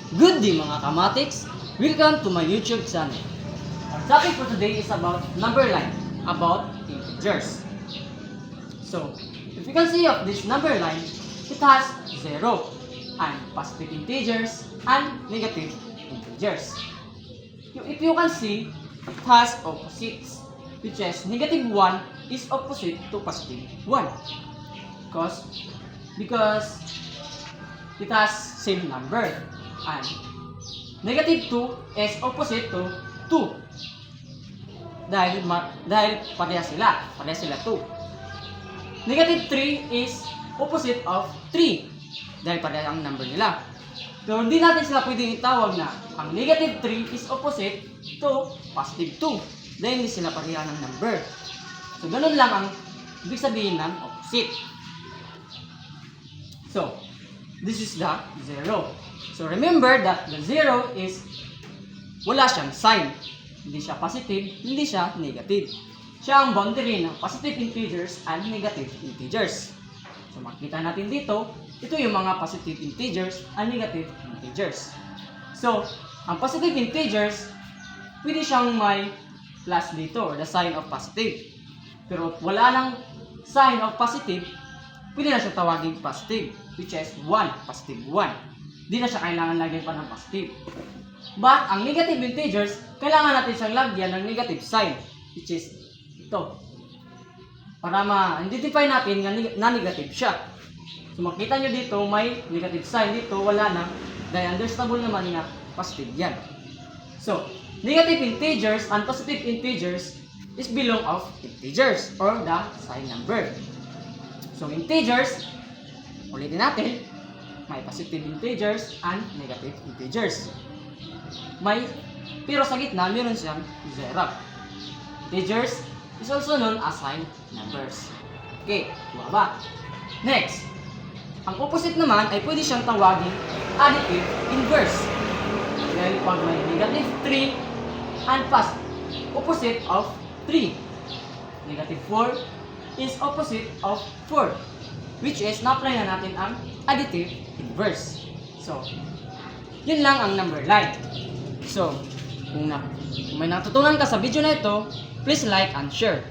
Good day mga kamatics! Welcome to my YouTube channel. Our topic for today is about number line, about integers. So, if you can see of this number line, it has 0 and positive integers and negative integers. If you can see, it has opposites, which is negative 1 is opposite to positive 1. Because it has same number. And negative 2 is opposite to 2. Dahil pareha sila 2. Negative 3 is opposite of 3. Dahil pareha ang number nila. Pero hindi natin sila pwedeng itawag na ang negative 3 is opposite to positive 2. Dahil hindi sila pareha ng number. So, ganun lang ang ibig sabihin ng opposite. So, this is the 0. So, remember that the 0 is wala siyang sign. Hindi siya positive, hindi siya negative. Siya ang boundary ng positive integers and negative integers. So, makikita natin dito, ito yung mga positive integers and negative integers. So, ang positive integers, pwede siyang may plus dito, or the sign of positive. Pero wala nang sign of positive, pwede na siya tawagin positive, which is 1, positive 1. Hindi na siya kailangan lagyan pa ng positive. But, ang negative integers, kailangan natin siyang lagyan ng negative sign, which is ito. Para ma-identify natin na negative siya. So, makita nyo dito, may negative sign. Dito, wala na. Dahil understandable naman na positive yan. So, negative integers and positive integers is belong of integers or the sign number. So, integers, ulitin natin, may positive integers and negative integers. Pero sa gitna, meron siyang 0. Integers is also known as sign numbers. Okay, ba? Next, ang opposite naman ay pwede siyang tawagin additive inverse. Dahil pag may negative 3 and opposite of 3. Negative 4 is opposite of 4. Which is, na-apply na natin ang additive inverse. So, yun lang ang number line. So, kung may natutunan ka sa video na ito, please like and share.